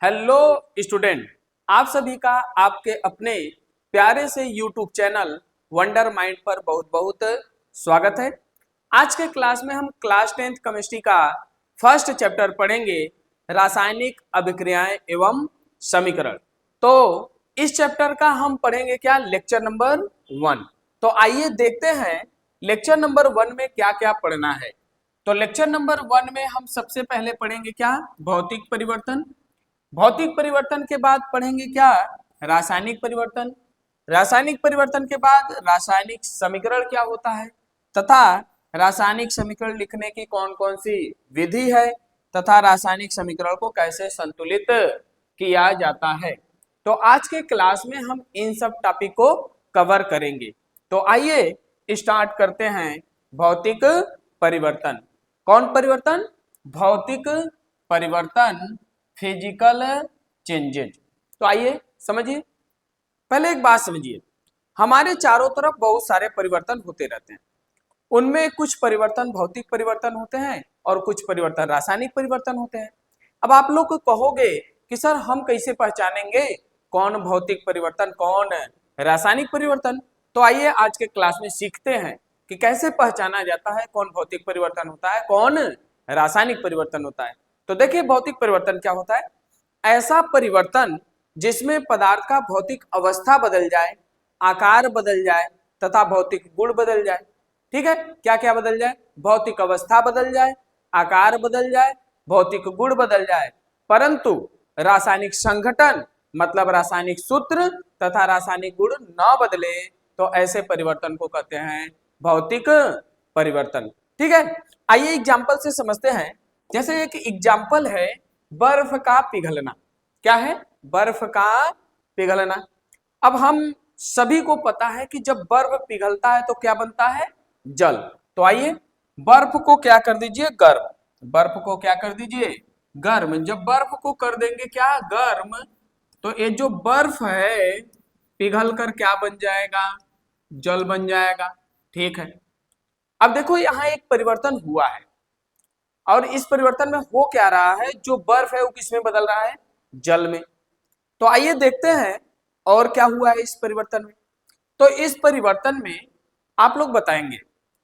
Hello student, आप सभी का आपके अपने प्यारे से यूट्यूब चैनल वंडर माइंड पर बहुत बहुत स्वागत है। आज के क्लास में हम क्लास 10th केमिस्ट्री का फर्स्ट चैप्टर पढ़ेंगे, रासायनिक अभिक्रियाएं एवं समीकरण। तो इस चैप्टर का हम पढ़ेंगे क्या, लेक्चर नंबर 1। तो आइए देखते हैं लेक्चर नंबर 1 में क्या क्या पढ़ना है। तो लेक्चर नंबर 1 में हम सबसे पहले पढ़ेंगे क्या, भौतिक परिवर्तन। भौतिक परिवर्तन के बाद पढ़ेंगे क्या, रासायनिक परिवर्तन। रासायनिक परिवर्तन के बाद रासायनिक समीकरण क्या होता है तथा रासायनिक समीकरण लिखने की कौन कौन सी विधि है तथा रासायनिक समीकरण को कैसे संतुलित किया जाता है। तो आज के क्लास में हम इन सब टॉपिक को कवर करेंगे। तो आइए स्टार्ट करते हैं। भौतिक परिवर्तन, कौन परिवर्तन, भौतिक परिवर्तन, फिजिकल चेंजेज। तो आइए समझिए, पहले एक बात समझिए, हमारे चारों तरफ बहुत सारे परिवर्तन होते रहते हैं। उनमें कुछ परिवर्तन भौतिक परिवर्तन होते हैं और कुछ परिवर्तन रासायनिक परिवर्तन होते हैं। अब आप लोग कहोगे कि सर हम कैसे पहचानेंगे कौन भौतिक परिवर्तन कौन रासायनिक परिवर्तन। तो आइए आज के क्लास में सीखते हैं कि कैसे पहचाना जाता है कौन भौतिक परिवर्तन होता है कौन रासायनिक परिवर्तन होता है। तो देखिए, भौतिक परिवर्तन क्या होता है, ऐसा परिवर्तन जिसमें पदार्थ का भौतिक अवस्था बदल जाए, आकार बदल जाए तथा भौतिक गुण बदल जाए। ठीक है, क्या क्या बदल जाए, भौतिक अवस्था बदल जाए, आकार बदल जाए, भौतिक गुण बदल जाए, परंतु रासायनिक संघटन मतलब रासायनिक सूत्र तथा रासायनिक गुण न बदले, तो ऐसे परिवर्तन को कहते हैं भौतिक परिवर्तन। ठीक है, आइए एग्जाम्पल से समझते हैं। जैसे एक एग्जाम्पल है बर्फ का पिघलना। क्या है, बर्फ का पिघलना। अब हम सभी को पता है कि जब बर्फ पिघलता है तो क्या बनता है, जल। तो आइए बर्फ को क्या कर दीजिए, गर्म। बर्फ को क्या कर दीजिए, गर्म। जब बर्फ को कर देंगे क्या, गर्म, तो ये जो बर्फ है पिघल कर क्या बन जाएगा, जल बन जाएगा। ठीक है, अब देखो यहाँ एक परिवर्तन हुआ है और इस परिवर्तन में हो क्या रहा है, जो बर्फ है वो किसमें बदल रहा है, जल में। तो आइए देखते हैं और क्या हुआ है इस परिवर्तन में। तो इस परिवर्तन में आप लोग बताएंगे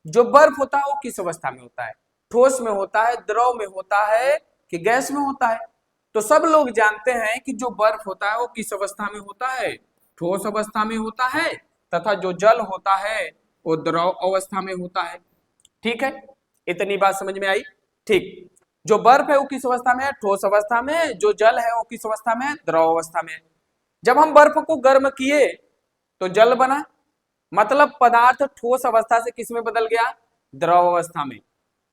जो बर्फ होता है वो किस अवस्था में होता है, ठोस में होता है, द्रव में होता है कि गैस में होता है। तो सब लोग जानते हैं कि जो बर्फ होता है वो किस अवस्था में होता है, ठोस अवस्था में होता है तथा जो जल होता है वो द्रव अवस्था में होता है। ठीक है, इतनी बात समझ में आई। ठीक, जो बर्फ है वो किस अवस्था में है, ठोस अवस्था में, जो जल है वो किस अवस्था में है, द्रव अवस्था में है। जब हम बर्फ को गर्म किए तो जल बना, मतलब पदार्थ ठोस अवस्था से किस में बदल गया, द्रव अवस्था में।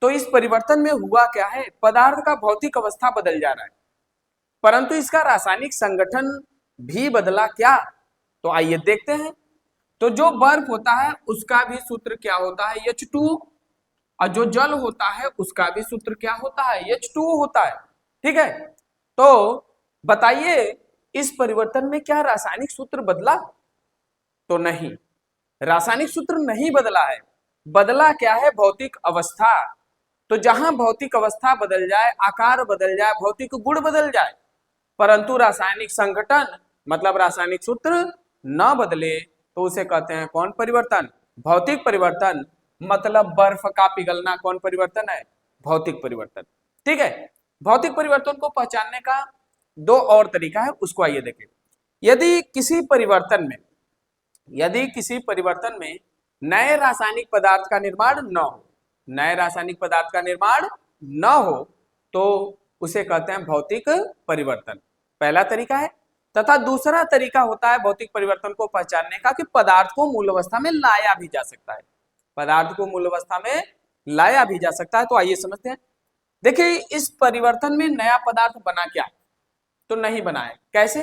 तो इस परिवर्तन में हुआ क्या है, पदार्थ का भौतिक अवस्था बदल जा रहा है परंतु इसका रासायनिक संगठन भी बदला क्या। तो आइए देखते हैं। तो जो बर्फ होता है उसका भी सूत्र क्या होता है, H2, और जो जल होता है उसका भी सूत्र क्या होता है, H2O होता है। ठीक है, तो बताइए इस परिवर्तन में क्या रासायनिक सूत्र बदला, तो नहीं, रासायनिक सूत्र नहीं बदला है। बदला क्या है, भौतिक अवस्था। तो जहां भौतिक अवस्था बदल जाए, आकार बदल जाए, भौतिक गुण बदल जाए, परंतु रासायनिक संगठन मतलब रासायनिक सूत्र न बदले, तो उसे कहते हैं कौन परिवर्तन, भौतिक परिवर्तन। मतलब बर्फ का पिघलना कौन परिवर्तन है, भौतिक परिवर्तन। ठीक है, भौतिक परिवर्तन को पहचानने का दो और तरीका है, उसको आइए देखें। यदि किसी परिवर्तन में नए रासायनिक पदार्थ का निर्माण न हो, नए रासायनिक पदार्थ का निर्माण न हो, तो उसे कहते हैं भौतिक परिवर्तन। पहला तरीका है। तथा दूसरा तरीका होता है भौतिक परिवर्तन को पहचानने का कि पदार्थ को मूल अवस्था में लाया भी जा सकता है, पदार्थ को मूल अवस्था में लाया भी जा सकता है। तो आइए समझते हैं। देखिए, इस परिवर्तन में नया पदार्थ बना क्या, तो नहीं बना है। कैसे,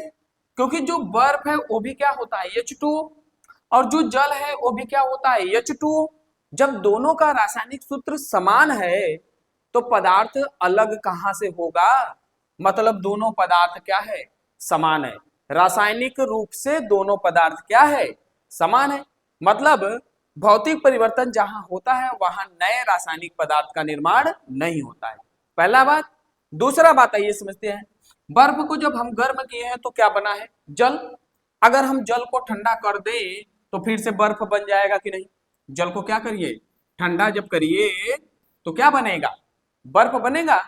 क्योंकि जो बर्फ है वो भी क्या होता है, H2, और जो जल है वो भी क्या होता है, H2। जब दोनों का रासायनिक सूत्र समान है तो पदार्थ अलग कहां से होगा, मतलब दोनों पदार्थ क्या है, समान है। रासायनिक रूप से दोनों पदार्थ क्या है, समान है। मतलब भौतिक परिवर्तन जहां होता है वहां नए रासायनिक पदार्थ का निर्माण नहीं होता है, पहला बात। दूसरा बात आइए समझते हैं। बर्फ को जब हम गर्म किए हैं तो क्या बना है? जल। अगर हम जल को ठंडा कर दें तो फिर से बर्फ बन जाएगा कि नहीं? जल को क्या करिए? ठंडा जब करिए तो क्या बनेगा? बर्फ बनेगा।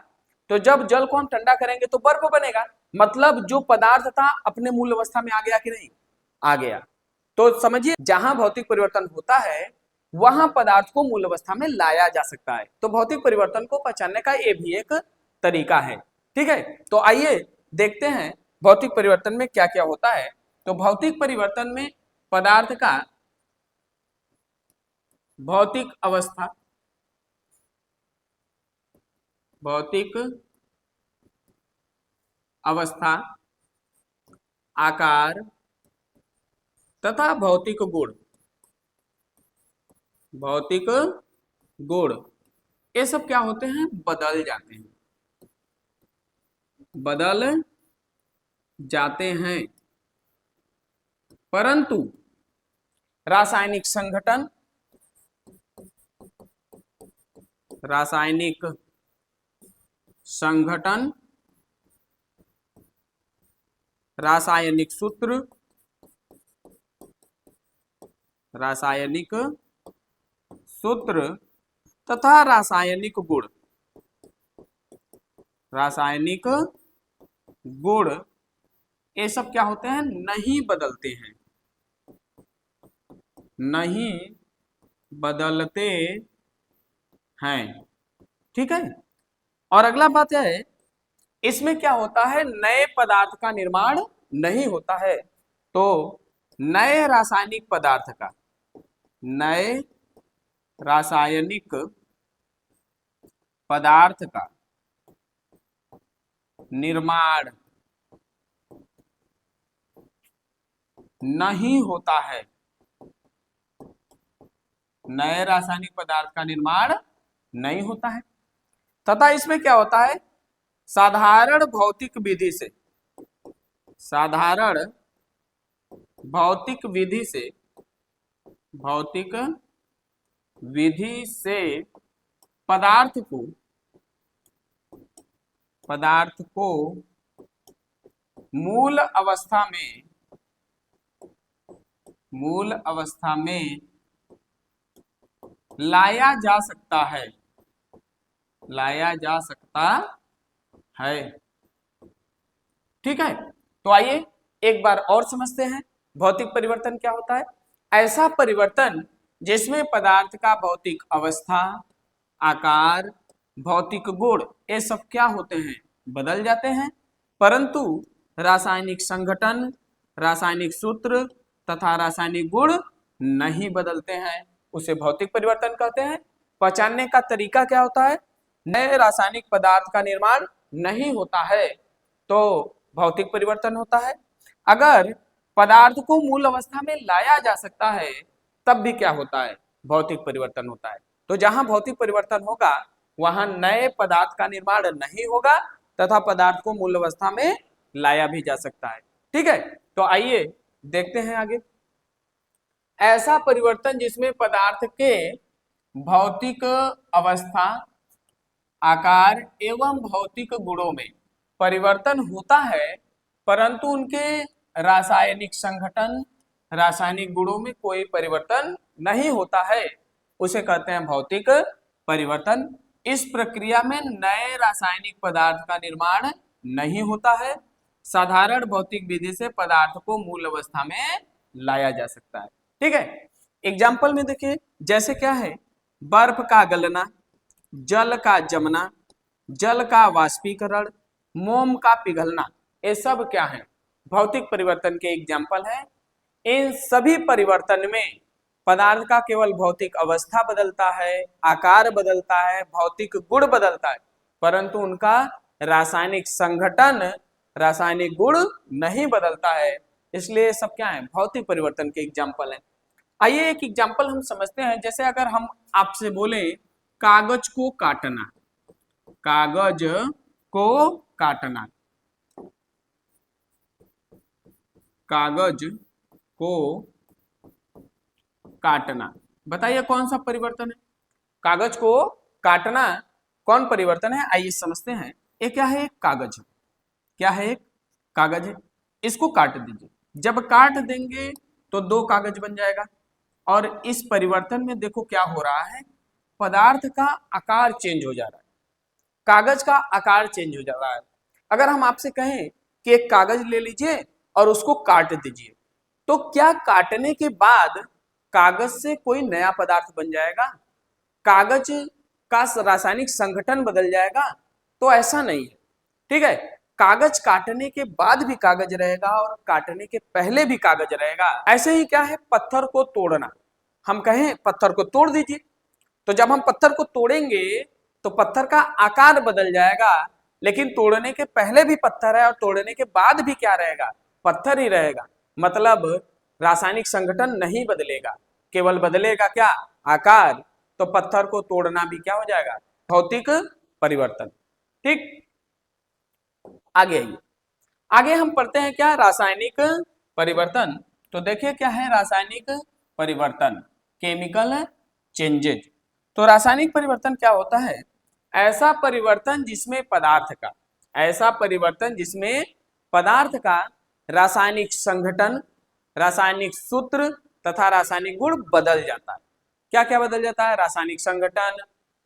तो जब जल को हम ठंडा करेंगे तो बर्फ बनेगा, मतलब जो पदार्थ था अपने मूल अवस्था में आ गया कि नहीं? आ गया। तो समझिए, जहां भौतिक परिवर्तन होता है वहां पदार्थ को मूल अवस्था में लाया जा सकता है। तो भौतिक परिवर्तन को पहचानने का ये भी एक तरीका है। ठीक है, तो आइए देखते हैं भौतिक परिवर्तन में क्या क्या होता है। तो भौतिक परिवर्तन में पदार्थ का भौतिक अवस्था, भौतिक अवस्था, आकार तथा भौतिक गुण, भौतिक गुण, ये सब क्या होते हैं? बदल जाते हैं, बदल जाते हैं। परंतु रासायनिक संघटन, रासायनिक संघटन, रासायनिक सूत्र, रासायनिक सूत्र तथा रासायनिक गुण, रासायनिक गुण, ये सब क्या होते हैं? नहीं बदलते हैं, नहीं बदलते हैं। ठीक है, और अगला बात यह है, इसमें क्या होता है? नए पदार्थ का निर्माण नहीं होता है। तो नए रासायनिक पदार्थ का, नए रासायनिक पदार्थ का निर्माण नहीं होता है, नए रासायनिक पदार्थ का निर्माण नहीं होता है। तथा इसमें क्या होता है? साधारण भौतिक विधि से, साधारण भौतिक विधि से, भौतिक विधि से पदार्थ को, पदार्थ को मूल अवस्था में, मूल अवस्था में लाया जा सकता है, लाया जा सकता है। ठीक है, तो आइए एक बार और समझते हैं भौतिक परिवर्तन क्या होता है। ऐसा परिवर्तन जिसमें पदार्थ का भौतिक अवस्था, आकार, भौतिक गुण, ये सब क्या होते हैं? बदल जाते हैं। परंतु रासायनिक संघटन, रासायनिक सूत्र तथा रासायनिक गुण नहीं बदलते हैं, उसे भौतिक परिवर्तन कहते हैं। पहचानने का तरीका क्या होता है? नए रासायनिक पदार्थ का निर्माण नहीं होता है तो भौतिक परिवर्तन होता है। अगर पदार्थ को मूल अवस्था में लाया जा सकता है तब भी क्या होता है? भौतिक परिवर्तन होता है। तो जहां भौतिक परिवर्तन होगा वहां नए पदार्थ का निर्माण नहीं होगा तथा पदार्थ को मूल अवस्था में लाया भी जा सकता है। ठीक है, तो आइए देखते हैं आगे। ऐसा परिवर्तन जिसमें पदार्थ के भौतिक अवस्था, आकार एवं भौतिक गुणों में परिवर्तन होता है परंतु उनके रासायनिक संघटन, रासायनिक गुणों में कोई परिवर्तन नहीं होता है, उसे कहते हैं भौतिक परिवर्तन। इस प्रक्रिया में नए रासायनिक पदार्थ का निर्माण नहीं होता है। साधारण भौतिक विधि से पदार्थ को मूल अवस्था में लाया जा सकता है। ठीक है, एग्जाम्पल में देखिए, जैसे क्या है? बर्फ का गलना, जल का जमना, जल का वाष्पीकरण, मोम का पिघलना, ये सब क्या है? भौतिक परिवर्तन के एग्जाम्पल है। इन सभी परिवर्तन में पदार्थ का केवल भौतिक अवस्था बदलता है, आकार बदलता है, भौतिक गुण बदलता है, परंतु उनका रासायनिक संघटन, रासायनिक गुण नहीं बदलता है। इसलिए सब क्या है? भौतिक परिवर्तन के एग्जाम्पल है। आइए एक एग्जाम्पल हम समझते हैं। जैसे अगर हम आपसे बोले कागज को काटना, कागज को काटना, कागज को काटना, बताइए कौन सा परिवर्तन है? कागज को काटना कौन परिवर्तन है? आइए समझते हैं। ये क्या है? कागज, क्या है, एक कागज है, इसको काट दीजिए। जब काट देंगे तो दो कागज बन जाएगा। और इस परिवर्तन में देखो क्या हो रहा है, पदार्थ का आकार चेंज हो जा रहा है, कागज का आकार चेंज हो जा रहा है। अगर हम आपसे कहें कि एक कागज ले लीजिए और उसको काट दीजिए, तो क्या काटने के बाद कागज से कोई नया पदार्थ बन जाएगा, कागज का रासायनिक संगठन बदल जाएगा? तो ऐसा नहीं है, ठीक है। कागज काटने के बाद भी कागज रहेगा और काटने के पहले भी कागज रहेगा। ऐसे ही क्या है, पत्थर को तोड़ना, हम कहें पत्थर को तोड़ दीजिए, तो जब हम पत्थर को तोड़ेंगे तो पत्थर का आकार बदल जाएगा, लेकिन तोड़ने के पहले भी पत्थर है और तोड़ने के बाद भी क्या रहेगा, पत्थर ही रहेगा। मतलब रासायनिक संगठन नहीं बदलेगा, केवल बदलेगा क्या, आकार। तो पत्थर को तोड़ना भी क्या हो जाएगा, भौतिक परिवर्तन। ठीक, आगे आइए, आगे हम पढ़ते हैं क्या, रासायनिक परिवर्तन। तो देखिए क्या है रासायनिक परिवर्तन, केमिकल चेंजेज। तो रासायनिक परिवर्तन क्या होता है, ऐसा परिवर्तन जिसमें पदार्थ का, ऐसा परिवर्तन जिसमें पदार्थ का रासायनिक संगठन, रासायनिक सूत्र तथा रासायनिक गुण बदल जाता है। क्या क्या बदल जाता है, रासायनिक संगठन,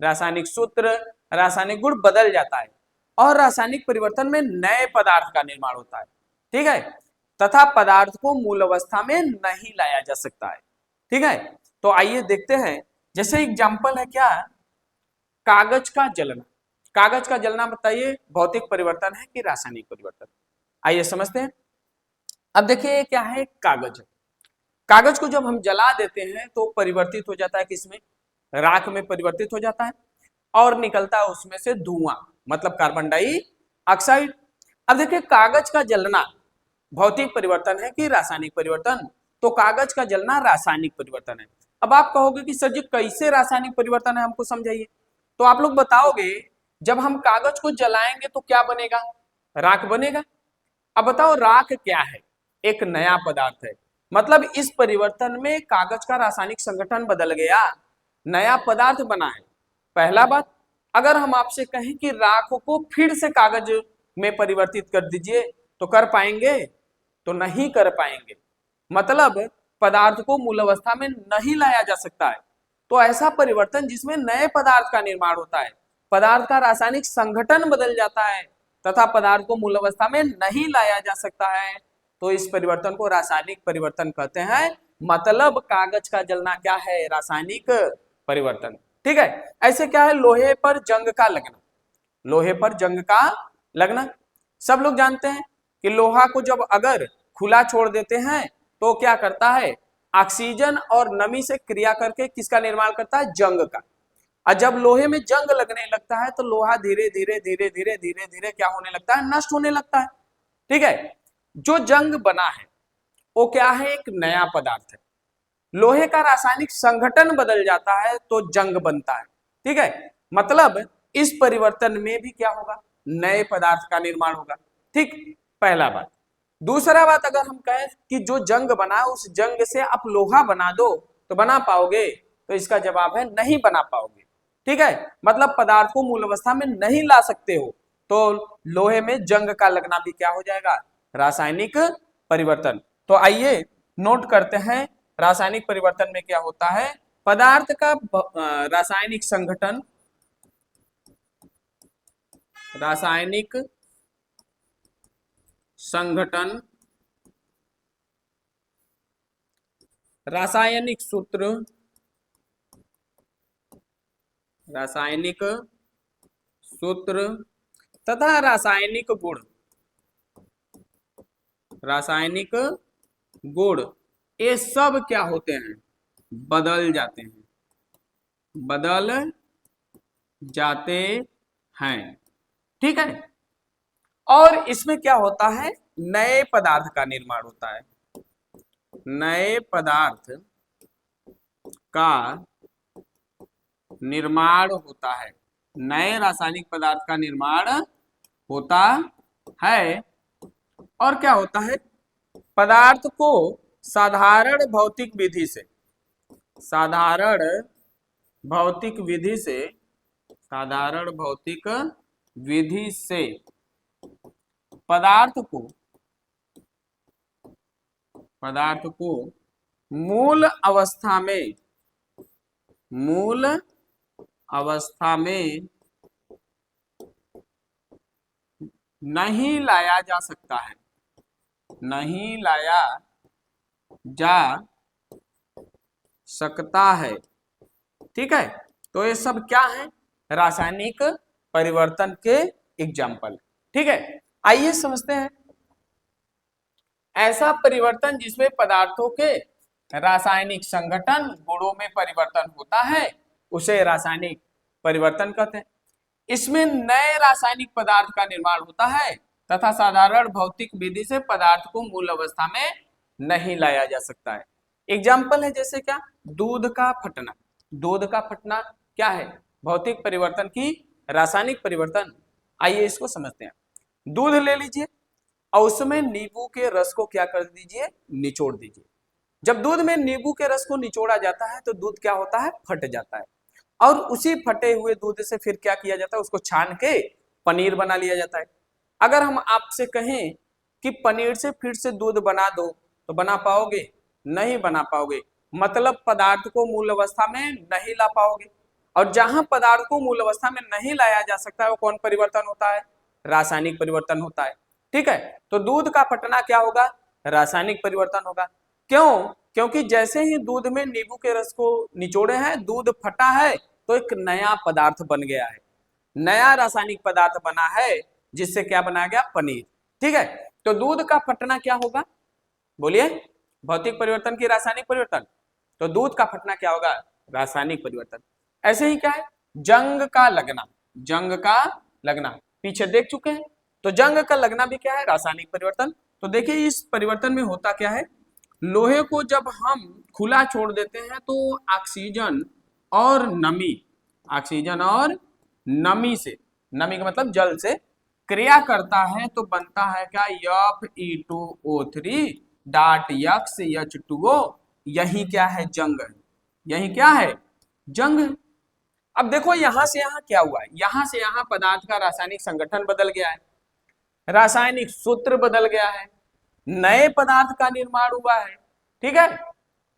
रासायनिक सूत्र, रासायनिक गुण बदल जाता है। और रासायनिक परिवर्तन में नए पदार्थ का निर्माण होता है, ठीक है, तथा पदार्थ को मूल अवस्था में नहीं लाया जा सकता है। ठीक है, तो आइए देखते हैं, जैसे एग्जांपल है क्या, कागज का जलना। कागज का जलना बताइए भौतिक परिवर्तन है कि रासायनिक परिवर्तन, आइए समझते हैं। अब देखिए क्या है, कागज। कागज को जब हम जला देते हैं तो परिवर्तित हो जाता है किसमें, राख में परिवर्तित हो जाता है और निकलता है उसमें से धुआं, मतलब कार्बन डाइऑक्साइड। अब देखिए कागज का जलना भौतिक परिवर्तन है कि रासायनिक परिवर्तन, तो कागज का जलना रासायनिक परिवर्तन है। अब आप कहोगे कि सर जी कैसे रासायनिक परिवर्तन है, हमको समझाइए। तो आप लोग बताओगे, जब हम कागज को जलाएंगे तो क्या बनेगा, राख बनेगा। अब बताओ राख क्या है, एक नया पदार्थ है, मतलब इस परिवर्तन में कागज का रासायनिक संगठन बदल गया, नया पदार्थ बना है। पहला बात, अगर हम आपसे कहें कि राख को फिर से कागज में परिवर्तित कर दीजिए तो कर पाएंगे, तो नहीं कर पाएंगे, मतलब पदार्थ को मूल अवस्था में नहीं लाया जा सकता है। तो ऐसा परिवर्तन जिसमें नए पदार्थ का निर्माण होता है, पदार्थ का रासायनिक संगठन बदल जाता है तथा पदार्थ को मूल अवस्था में नहीं लाया जा सकता है, तो इस परिवर्तन को रासायनिक परिवर्तन कहते हैं। मतलब कागज का जलना क्या है, रासायनिक परिवर्तन। ठीक है, ऐसे क्या है, लोहे पर जंग का लगना। लोहे पर जंग का लगना, सब लोग जानते हैं कि लोहा को जब अगर खुला छोड़ देते हैं तो क्या करता है, ऑक्सीजन और नमी से क्रिया करके किसका निर्माण करता है, जंग का। और जब लोहे में जंग लगने लगता है तो लोहा धीरे धीरे धीरे धीरे धीरे धीरे क्या होने लगता है, नष्ट होने लगता है। ठीक है, जो जंग बना है वो क्या है, एक नया पदार्थ है। लोहे का रासायनिक संगठन बदल जाता है तो जंग बनता है। ठीक है, मतलब इस परिवर्तन में भी क्या होगा, नए पदार्थ का निर्माण होगा। ठीक, पहला बात। दूसरा बात, अगर हम कहें कि जो जंग बना उस जंग से आप लोहा बना दो तो बना पाओगे, तो इसका जवाब है नहीं बना पाओगे। ठीक है, मतलब पदार्थ को मूल अवस्था में नहीं ला सकते हो, तो लोहे में जंग का लगना भी क्या हो जाएगा, रासायनिक परिवर्तन। तो आइए नोट करते हैं, रासायनिक परिवर्तन में क्या होता है, पदार्थ का रासायनिक संगठन, रासायनिक संगठन, रासायनिक सूत्र, रासायनिक सूत्र तथा रासायनिक गुण, रासायनिक गुण, ये सब क्या होते हैं, बदल जाते हैं, बदल जाते हैं। ठीक है, और इसमें क्या होता है, नए पदार्थ का निर्माण होता है, नए पदार्थ का निर्माण होता है, नए रासायनिक पदार्थ का निर्माण होता है। और क्या होता है, पदार्थ को साधारण भौतिक विधि से, साधारण भौतिक विधि से, साधारण भौतिक विधि से पदार्थ को मूल अवस्था में नहीं लाया जा सकता है, नहीं लाया जा सकता है। ठीक है, तो ये सब क्या है? रासायनिक परिवर्तन के एग्जाम्पल। ठीक है, आइए समझते हैं। ऐसा परिवर्तन जिसमें पदार्थों के रासायनिक संगठन गुणों में परिवर्तन होता है उसे रासायनिक परिवर्तन कहते हैं। इसमें नए रासायनिक पदार्थ का निर्माण होता है तथा साधारण भौतिक विधि से पदार्थ को मूल अवस्था में नहीं लाया जा सकता है। एग्जाम्पल है जैसे क्या? दूध का फटना। दूध का फटना क्या है? भौतिक परिवर्तन की रासायनिक परिवर्तन। आइए इसको समझते हैं। दूध ले लीजिए और उसमें नींबू के रस को क्या कर दीजिए? निचोड़ दीजिए। जब दूध में नींबू के रस को निचोड़ा जाता है तो दूध क्या होता है? फट जाता है। और उसी फटे हुए दूध से फिर क्या किया जाता है? उसको छान के पनीर बना लिया जाता है। अगर हम आपसे कहें कि पनीर से फिर से दूध बना दो तो बना पाओगे? नहीं बना पाओगे। मतलब पदार्थ को मूल अवस्था में नहीं ला पाओगे। और जहां पदार्थ को मूल अवस्था में नहीं लाया जा सकता है वो कौन परिवर्तन होता है? रासायनिक परिवर्तन होता है। ठीक है, तो दूध का फटना क्या होगा? रासायनिक परिवर्तन होगा। क्यों? क्योंकि जैसे ही दूध में नींबू के रस को निचोड़े हैं, दूध फटा है तो एक नया पदार्थ बन गया है, नया रासायनिक पदार्थ बना है जिससे क्या बनाया गया? पनीर। ठीक है, तो दूध का फटना क्या होगा? बोलिए। भौतिक परिवर्तन की रासायनिक परिवर्तन। तो दूध का फटना क्या होगा? रासायनिक परिवर्तन। ऐसे ही क्या है? जंग का लगना। जंग का लगना पीछे देख चुके हैं। तो जंग का लगना भी क्या है? रासायनिक परिवर्तन। तो देखिए इस परिवर्तन में होता क्या है? लोहे को जब हम खुला छोड़ देते हैं तो ऑक्सीजन और नमी से, नमी का मतलब जल से क्रिया करता है तो बनता है क्या? Fe2O3 dot H2O। यही क्या है? जंग। यही क्या है? जंग। अब देखो यहां से यहां क्या हुआ है? यहां से यहां पदार्थ का रासायनिक संगठन बदल गया है, रासायनिक सूत्र बदल गया है, नए पदार्थ का निर्माण हुआ है। ठीक है,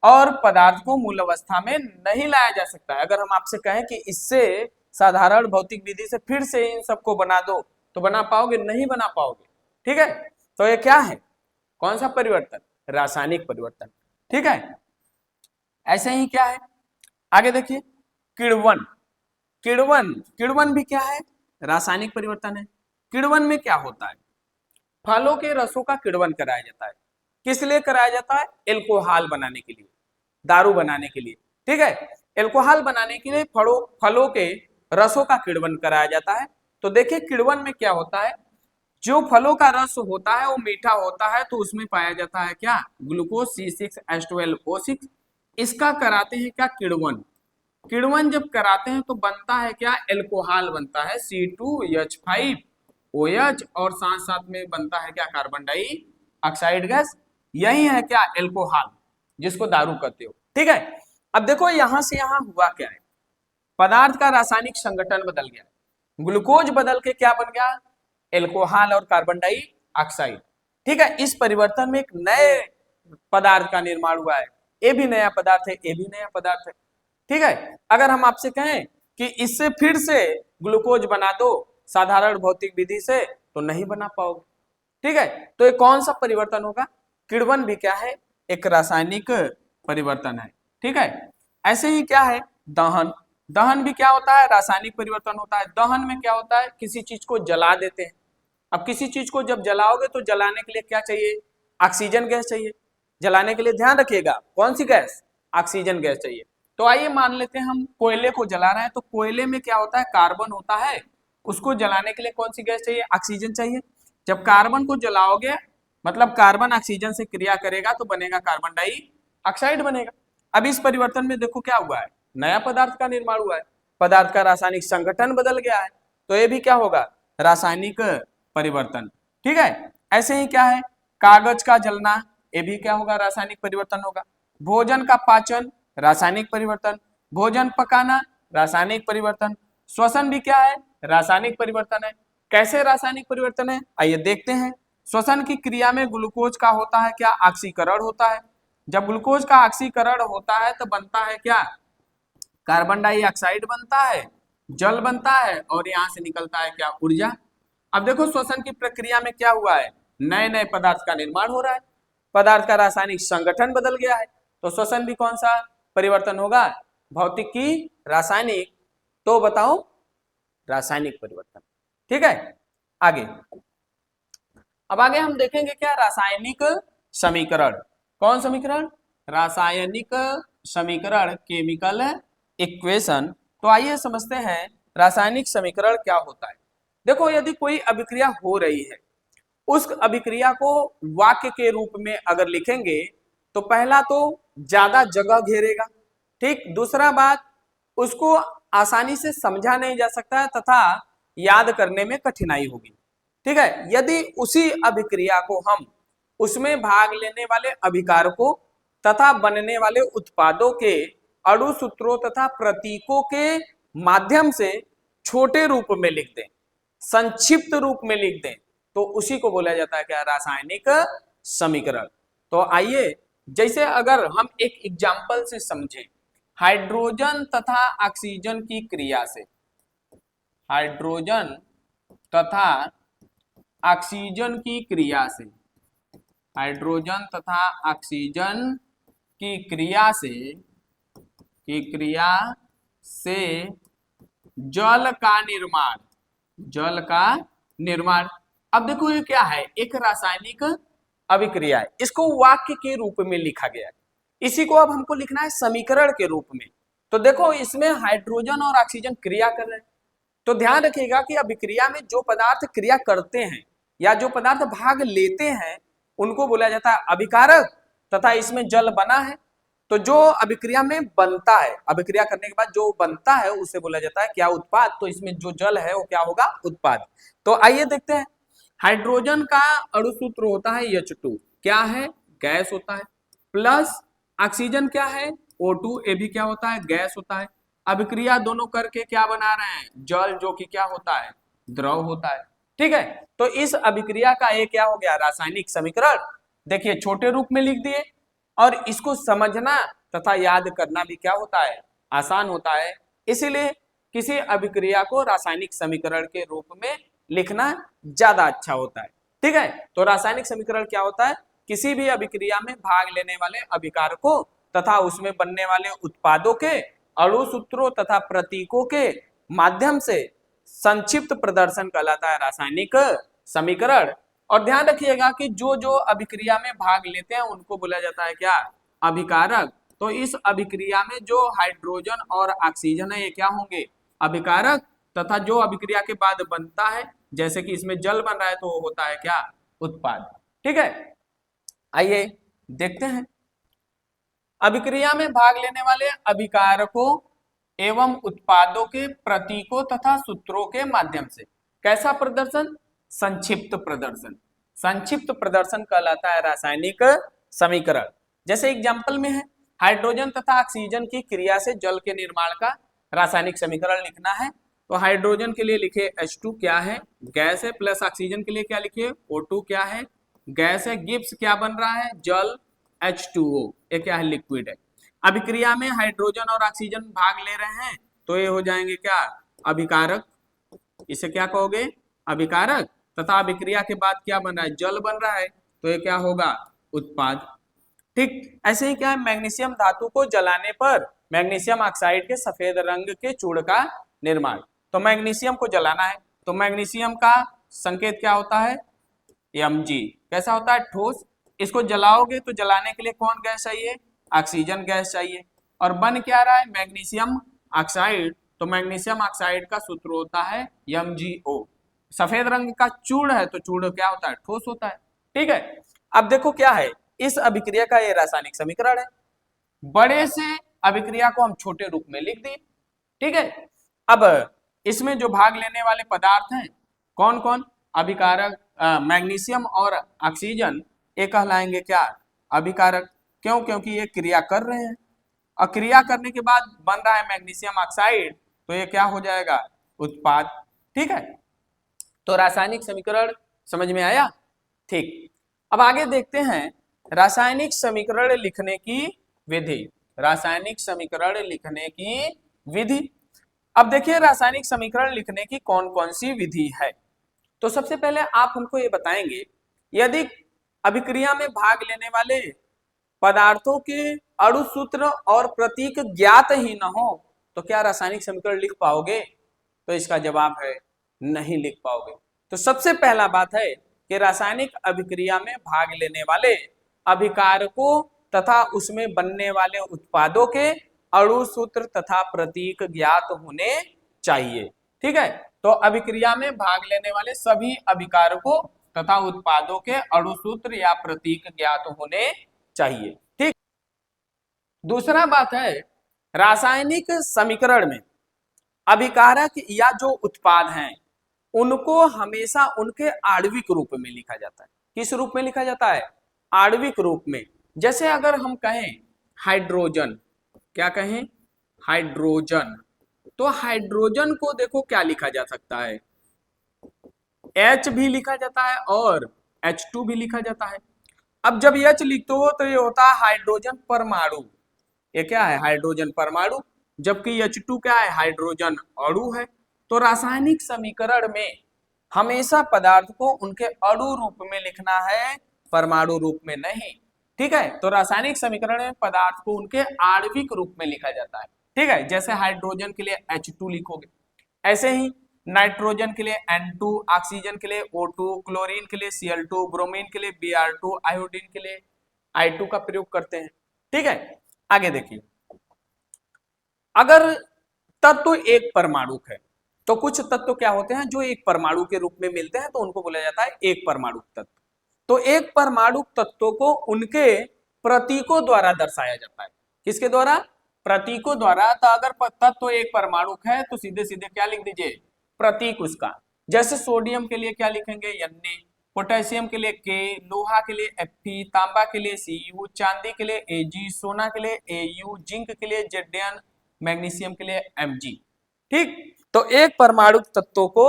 और पदार्थ को मूल अवस्था में नहीं लाया जा सकता है। अगर हम आपसे कहें कि इससे साधारण भौतिक विधि से फिर से इन सबको बना दो तो बना पाओगे? नहीं बना पाओगे। ठीक है, तो ये क्या है? कौन सा परिवर्तन? रासायनिक परिवर्तन। ठीक है, ऐसे ही क्या है? आगे देखिए, किण्वन। किण्वन, किण्वन भी क्या है? रासायनिक परिवर्तन है। किण्वन में क्या होता है? फलों के रसों का किण्वन कराया जाता है। किस लिए कराया जाता है? एल्कोहल बनाने के लिए, दारू बनाने के लिए। ठीक है, एल्कोहल बनाने के लिए फलों के रसों का किण्वन कराया जाता है। तो देखिए किण्वन में क्या होता है? जो फलों का रस होता है वो मीठा होता है तो उसमें पाया जाता है क्या? Glucose C6H12O6। इसका कराते हैं क्या? किण्वन। किण्वन जब कराते हैं तो बनता है क्या? एल्कोहल बनता है C2H5OH और साथ साथ में बनता है क्या? Carbon dioxide gas. यही है क्या? एल्कोहल, जिसको दारू कहते हो। ठीक है, अब देखो यहां से यहां हुआ क्या है? पदार्थ का रासायनिक संगठन बदल गया। ग्लूकोज बदल के क्या बन गया? एल्कोहल और कार्बन डाइऑक्साइड। ठीक है, इस परिवर्तन में एक नए पदार्थ का निर्माण हुआ है। ये भी नया पदार्थ है, ये भी नया पदार्थ है। ठीक है, अगर हम आपसे कहें कि इससे फिर से ग्लूकोज बना दो साधारण भौतिक विधि से तो नहीं बना पाओगे। ठीक है, तो ये कौन सा परिवर्तन होगा? किण्वन भी क्या है? एक रासायनिक परिवर्तन है। ठीक है, ऐसे ही क्या है? दहन। दहन भी क्या होता है? रासायनिक परिवर्तन होता है। दहन में क्या होता है? किसी चीज को जला देते हैं। अब किसी चीज को जब जलाओगे तो जलाने के लिए क्या चाहिए? ऑक्सीजन गैस चाहिए। जलाने के लिए ध्यान रखिएगा कौन सी गैस? ऑक्सीजन गैस चाहिए। तो आइए मान लेते हैं हम कोयले को जला रहे हैं तो कोयले में क्या होता है? कार्बन होता है। उसको जलाने के लिए कौन सी गैस चाहिए? ऑक्सीजन चाहिए। जब कार्बन को जलाओगे मतलब कार्बन ऑक्सीजन से क्रिया करेगा तो बनेगा कार्बन डाइऑक्साइड बनेगा। अब इस परिवर्तन में देखो क्या हुआ है? नया पदार्थ का निर्माण हुआ है, पदार्थ का रासायनिक संगठन बदल गया है। तो ये भी क्या होगा? रासायनिक परिवर्तन। ठीक है, ऐसे ही क्या है? कागज का जलना, ये भी क्या होगा? रासायनिक परिवर्तन होगा। भोजन का पाचन, रासायनिक परिवर्तन। भोजन पकाना, रासायनिक परिवर्तन। श्वसन भी क्या है? रासायनिक परिवर्तन है। कैसे रासायनिक परिवर्तन है, आइए देखते हैं। श्वसन की क्रिया में ग्लूकोज का होता है क्या, ऑक्सीकरण होता है। जब ग्लूकोज का ऑक्सीकरण होता है तो बनता है क्या, कार्बन डाइऑक्साइड बनता है, जल बनता है और यहां से निकलता है क्या, ऊर्जा। अब देखो श्वसन की प्रक्रिया में क्या हुआ है, नए नए पदार्थ का निर्माण हो रहा है, पदार्थ का रासायनिक संगठन बदल गया है। तो श्वसन भी कौन सा परिवर्तन होगा, भौतिकी, रासायनिक। तो बताओ रासायनिक परिवर्तन। ठीक है, आगे अब आगे हम देखेंगे क्या, रासायनिक समीकरण। कौन समीकरण, रासायनिक समीकरण, केमिकल इक्वेशन। तो आइए समझते हैं रासायनिक समीकरण क्या होता है। देखो यदि कोई अभिक्रिया हो रही है, उस अभिक्रिया को वाक्य के रूप में अगर लिखेंगे तो पहला तो ज्यादा जगह घेरेगा, ठीक। दूसरा बात, उसको आसानी से समझा नहीं जा सकता है तथा याद करने में कठिनाई होगी। ठीक है, यदि उसी अभिक्रिया को हम उसमें भाग लेने वाले अभिकारकों तथा बनने वाले उत्पादों के अणु सूत्रों तथा प्रतीकों के माध्यम से छोटे रूप में लिख दें, संक्षिप्त रूप में लिख दें, तो उसी को बोला जाता है क्या, रासायनिक समीकरण। तो आइए जैसे अगर हम एक एग्जाम्पल से समझें, हाइड्रोजन तथा ऑक्सीजन की क्रिया से, हाइड्रोजन तथा ऑक्सीजन की क्रिया से, हाइड्रोजन तथा ऑक्सीजन की क्रिया से जल का निर्माण, जल का निर्माण। अब देखो ये क्या है, एक रासायनिक अभिक्रिया है, इसको वाक्य के रूप में लिखा गया है, इसी को अब हमको लिखना है समीकरण के रूप में। तो देखो इसमें हाइड्रोजन और ऑक्सीजन क्रिया कर रहे हैं, तो ध्यान रखिएगा कि अभिक्रिया में जो पदार्थ क्रिया करते हैं या जो पदार्थ भाग लेते हैं उनको बोला जाता है अभिकारक, तथा इसमें जल बना है तो जो अभिक्रिया में बनता है, अभिक्रिया करने के बाद जो बनता है उसे बोला जाता है क्या, उत्पाद। तो इसमें जो जल है वो क्या होगा, उत्पाद। तो आइए देखते हैं, हाइड्रोजन का अणु सूत्र होता है H2, क्या है, गैस होता है, प्लस ऑक्सीजन क्या है, O2, ये भी क्या होता है, गैस होता है। अभिक्रिया दोनों करके क्या बना रहे हैं, जल, जो कि क्या होता है, द्रव होता है। ठीक है, तो इस अभिक्रिया का ये क्या हो गया, रासायनिक समीकरण। देखिए छोटे रूप में लिख दिए, और इसको समझना तथा याद करना भी क्या होता है, आसान होता है। इसीलिए किसी अभिक्रिया को रासायनिक समीकरण के रूप में लिखना ज्यादा अच्छा होता है। ठीक है, तो रासायनिक समीकरण क्या होता है, किसी भी अभिक्रिया में भाग लेने वाले अभिकारकों तथा उसमें बनने वाले उत्पादों के अणु सूत्रों तथा प्रतीकों के माध्यम से संक्षिप्त प्रदर्शन कहलाता है रासायनिक समीकरण। और ध्यान रखिएगा कि जो जो अभिक्रिया में भाग लेते हैं उनको बोला जाता है क्या, अभिकारक। तो इस अभिक्रिया में जो हाइड्रोजन और ऑक्सीजन है ये क्या होंगे, अभिकारक, तथा जो अभिक्रिया के बाद बनता है, जैसे कि इसमें जल बन रहा है तो वो होता है क्या, उत्पाद। ठीक है, आइए देखते हैं, अभिक्रिया में भाग लेने वाले अभिकारकों एवं उत्पादों के प्रतीकों तथा सूत्रों के माध्यम से कैसा प्रदर्शन, संक्षिप्त प्रदर्शन। संक्षिप्त प्रदर्शन कहलाता है रासायनिक समीकरण। जैसे एग्जांपल में है, हाइड्रोजन तथा ऑक्सीजन की क्रिया से जल के निर्माण का रासायनिक समीकरण लिखना है। तो हाइड्रोजन के लिए लिखे H2 क्या है, गैस है, प्लस ऑक्सीजन के लिए क्या लिखिए, O2 क्या है, गैस है, गिब्स क्या बन रहा है, जल, H2O, ये क्या है, लिक्विड है। अभिक्रिया में हाइड्रोजन और ऑक्सीजन भाग ले रहे हैं तो ये हो जाएंगे क्या, अभिकारक, इसे क्या कहोगे, अभिकारक। तथा अभिक्रिया के बाद क्या बन रहा है, जल बन रहा है तो ये क्या होगा, उत्पाद। ठीक, ऐसे ही क्या है, मैग्नीशियम धातु को जलाने पर मैग्नीशियम ऑक्साइड के सफेद रंग के चूर्ण का निर्माण। तो मैग्नीशियम को जलाना है तो मैग्नीशियम का संकेत क्या होता है, Mg। कैसा होता है, ठोस। इसको जलाओगे तो जलाने के लिए कौन गैस चाहिए, ऑक्सीजन गैस चाहिए। और बन क्या रहा है, मैग्नीशियम ऑक्साइड। तो मैग्नीशियम ऑक्साइड का सूत्र होता है MgO। सफेद रंग का चूर्ण है तो चूर्ण क्या होता है, ठोस होता है। ठीक है, अब देखो क्या है, इस अभिक्रिया का ये रासायनिक समीकरण है। बड़े से अभिक्रिया को हम छोटे रूप में लिख दिए। ठीक है, अब इसमें जो भाग लेने वाले पदार्थ हैं कौन कौन, अभिकारक, मैग्नीशियम और ऑक्सीजन, ये कहलाएंगे क्या, अभिकारक। क्यों, क्योंकि ये क्रिया कर रहे हैं, और क्रिया करने के बाद बन रहा है मैग्नीशियम ऑक्साइड तो ये क्या हो जाएगा, उत्पाद। ठीक है, तो रासायनिक समीकरण समझ में आया। ठीक, अब आगे देखते हैं रासायनिक समीकरण लिखने की विधि। रासायनिक समीकरण लिखने की विधि। अब देखिए रासायनिक समीकरण लिखने की कौन कौन सी विधि है। तो सबसे पहले आप हमको ये बताएंगे, यदि अभिक्रिया में भाग लेने वाले पदार्थों के अणु सूत्र और प्रतीक ज्ञात ही न हो तो क्या रासायनिक समीकरण लिख पाओगे? तो इसका जवाब है नहीं लिख पाओगे। तो सबसे पहला बात है कि रासायनिक अभिक्रिया में भाग लेने वाले अभिकारकों तथा उसमें बनने वाले उत्पादों के अणु सूत्र तथा प्रतीक ज्ञात होने चाहिए। ठीक है, तो अभिक्रिया में भाग लेने वाले सभी अभिकारकों तथा उत्पादों के अणु सूत्र या प्रतीक ज्ञात होने चाहिए। ठीक, दूसरा बात है रासायनिक समीकरण में अभिकारक या जो उत्पाद हैं उनको हमेशा उनके आणविक रूप में लिखा जाता है। किस रूप में लिखा जाता है? आणविक रूप में। जैसे अगर हम कहें हाइड्रोजन, क्या कहें? हाइड्रोजन, तो हाइड्रोजन को देखो क्या लिखा जा सकता है, H भी लिखा जाता है और H2 भी लिखा जाता है। अब जब H लिखते हो तो ये होता है हाइड्रोजन परमाणु, ये क्या है? हाइड्रोजन परमाणु। जबकि H2 क्या है? हाइड्रोजन अणु है। तो रासायनिक समीकरण में हमेशा पदार्थ को उनके अणु रूप में लिखना है, परमाणु रूप में नहीं। ठीक है, तो रासायनिक समीकरण में पदार्थ को उनके आणविक रूप में लिखा जाता है। ठीक है, जैसे हाइड्रोजन के लिए H2 लिखोगे, ऐसे ही नाइट्रोजन के लिए N2, ऑक्सीजन के लिए O2, क्लोरीन के लिए Cl2, ब्रोमीन के लिए Br2, आयोडीन के लिए I2 का प्रयोग करते हैं। ठीक है, आगे देखिए, अगर तत्व एक परमाणु है तो कुछ तत्व क्या होते हैं जो एक परमाणु के रूप में मिलते हैं तो उनको बोला जाता है एक परमाणु तत्व। तो एक परमाणु तत्वों को उनके प्रतीकों द्वारा दर्शाया जाता है। किसके द्वारा? प्रतीकों द्वारा। तो अगर तत्व एक परमाणु है तो सीधे सीधे क्या लिख दीजिए? प्रतीक उसका। जैसे सोडियम के लिए क्या लिखेंगे? Na, पोटेशियम के लिए K, लोहा के लिए Fe, तांबा के लिए Cu, चांदी के लिए Ag, सोना के लिए Au, जिंक के लिए Zn, मैग्नीशियम के लिए Mg। ठीक, तो एक परमाणु तत्वों को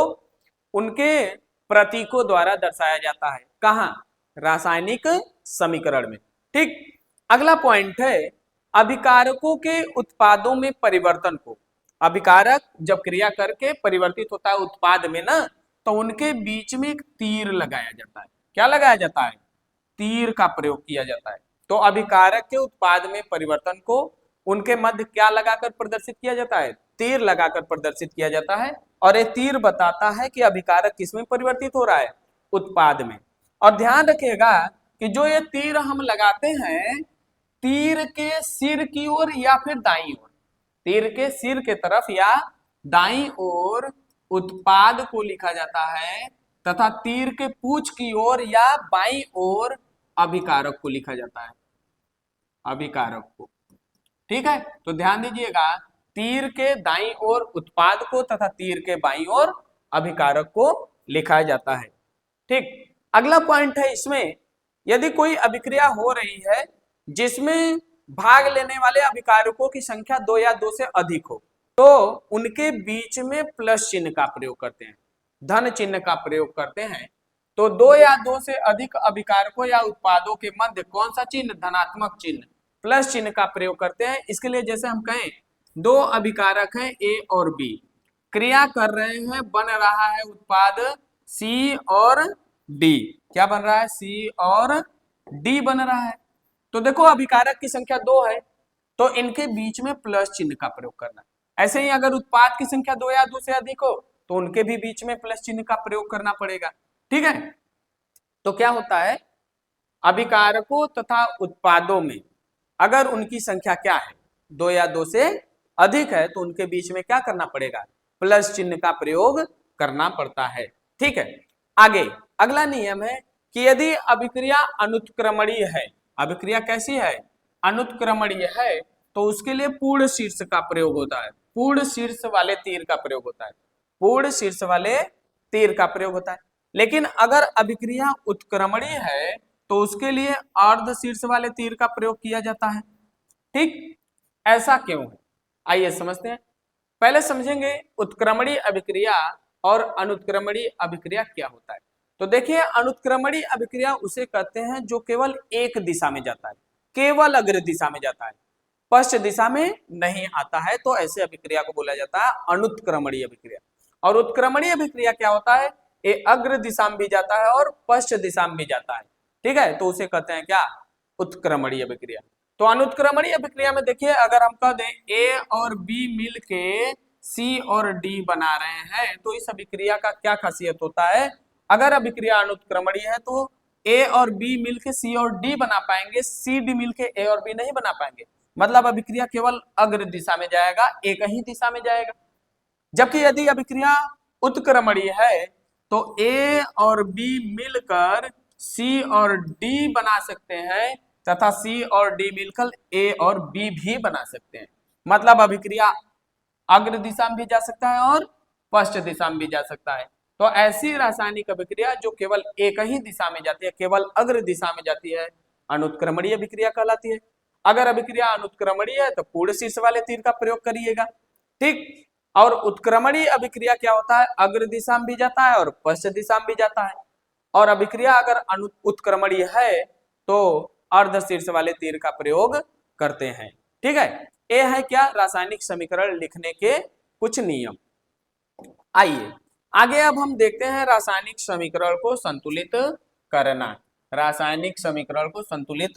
उनके प्रतीकों द्वारा दर्शाया जाता है। कहां? रासायनिक समीकरण में। ठीक, अगला पॉइंट है अभिकारकों के उत्पादों में परिवर्तन को। अभिकारक जब क्रिया करके परिवर्तित होता है उत्पाद में ना, तो उनके बीच में एक तीर लगाया जाता है। क्या लगाया जाता है? तीर का प्रयोग किया जाता है। तो अभिकारक के उत्पाद में परिवर्तन को उनके मध्य क्या लगाकर प्रदर्शित किया जाता है? तीर लगाकर प्रदर्शित किया जाता है। और ये तीर बताता है कि अभिकारक किसमें परिवर्तित हो रहा है? उत्पाद में। और ध्यान रखिएगा कि जो ये तीर हम लगाते हैं, तीर के सिर की ओर या फिर दाईं ओर, तीर के सिर के तरफ या दाईं ओर उत्पाद को लिखा जाता है तथा तीर के पूंछ की ओर या बाईं ओर अभिकारक को लिखा जाता है, अभिकारक को। ठीक है, तो ध्यान दीजिएगा, तीर के दाईं ओर उत्पाद को तथा तीर के बाईं ओर अभिकारक को लिखा जाता है। ठीक, अगला पॉइंट है इसमें, यदि कोई अभिक्रिया हो रही है जिसमें भाग लेने वाले अभिकारकों की संख्या 2 या 2 से अधिक हो तो उनके बीच में प्लस चिन्ह का प्रयोग करते हैं, धन चिन्ह का प्रयोग करते हैं। तो 2 या 2 से अधिक अभिकारकों या उत्पादों के मध्य कौन सा चिन्ह? धनात्मक चिन्ह, प्लस चिन्ह का प्रयोग करते हैं। इसके लिए जैसे हम कहें 2 अभिकारक हैं A और B, क्रिया कर रहे हैं, बन रहा है उत्पाद C और D। क्या बन रहा है? C और D बन रहा है। तो देखो अभिकारक की संख्या 2 है तो इनके बीच में प्लस चिन्ह का प्रयोग करना। ऐसे ही अगर उत्पाद की संख्या 2 या 2 से अधिक हो तो उनके भी बीच में प्लस चिन्ह का प्रयोग करना पड़ेगा। ठीक है, तो क्या होता है, अभिकारकों तथा उत्पादों में अगर उनकी संख्या क्या है? 2 या 2 से अधिक है तो उनके बीच में क्या करना पड़ेगा? प्लस चिन्ह का प्रयोग करना पड़ता है। ठीक है, आगे अगला नियम है कि यदि अभिक्रिया अनुत्क्रमणीय है, अभिक्रिया कैसी है? अनुत्क्रमणीय है, तो उसके लिए पूर्ण शीर्ष का प्रयोग होता है, पूर्ण शीर्ष वाले तीर का प्रयोग होता है, पूर्ण शीर्ष वाले तीर का प्रयोग होता है। लेकिन अगर अभिक्रिया उत्क्रमणीय है तो उसके लिए अर्ध शीर्ष वाले तीर का प्रयोग किया जाता है। ठीक, ऐसा क्यों है? आइए समझते हैं। पहले समझेंगे उत्क्रमणीय अभिक्रिया और अनुत्क्रमणीय अभिक्रिया क्या होता है। तो देखिए, अनुत्क्रमणीय अभिक्रिया उसे कहते हैं जो केवल एक दिशा में जाता है, केवल अग्र दिशा में जाता है, पश्चिम दिशा में नहीं आता है, तो ऐसे अभिक्रिया को बोला जाता है अनुत्क्रमणीय अभिक्रिया। और उत्क्रमणीय अभिक्रिया क्या होता है, ये अग्र दिशा में भी जाता है और पश्चिम दिशा में भी जाता है, ठीक है, तो उसे कहते हैं क्या, उत्क्रमणीय अभिक्रिया। तो अनुत्क्रमणीय अभिक्रिया में देखिए, अगर हम कह दें ए और बी मिल के सी और डी बना रहे हैं, तो इस अभिक्रिया का क्या खासियत होता है, अगर अभिक्रिया अनुत्क्रमणीय है तो ए और बी मिलके सी और डी बना पाएंगे, सी डी मिलके ए और बी नहीं बना पाएंगे, मतलब अभिक्रिया केवल अग्र दिशा में जाएगा, एक ही दिशा में जाएगा। जबकि यदि अभिक्रिया उत्क्रमणीय है तो ए और बी मिलकर सी और डी बना सकते हैं तथा सी और डी मिलकर ए और बी भी बना सकते हैं, मतलब अभिक्रिया अग्र दिशा में भी जा सकता है और पश्चिम दिशा में भी जा सकता है। तो ऐसी रासायनिक अभिक्रिया जो केवल एक ही दिशा में जाती है, केवल अग्र दिशा में जाती है, अनुत्क्रमणीय अभिक्रिया कहलाती है। अगर अभिक्रिया अनुत्क्रमणीय है तो पूर्ण शीर्ष वाले तीर का प्रयोग करिएगा, ठीक। और उत्क्रमणीय अभिक्रिया क्या होता है, अग्र दिशा में भी जाता है और पश्चिम दिशा में भी जाता है। और अभिक्रिया अगर उत्क्रमणीय है तो अर्ध शीर्ष वाले तीर का प्रयोग करते हैं, ठीक है। ये है क्या, रासायनिक समीकरण लिखने के कुछ नियम। आइए आगे अब हम देखते हैं रासायनिक समीकरण को संतुलित करना। रासायनिक समीकरण को संतुलित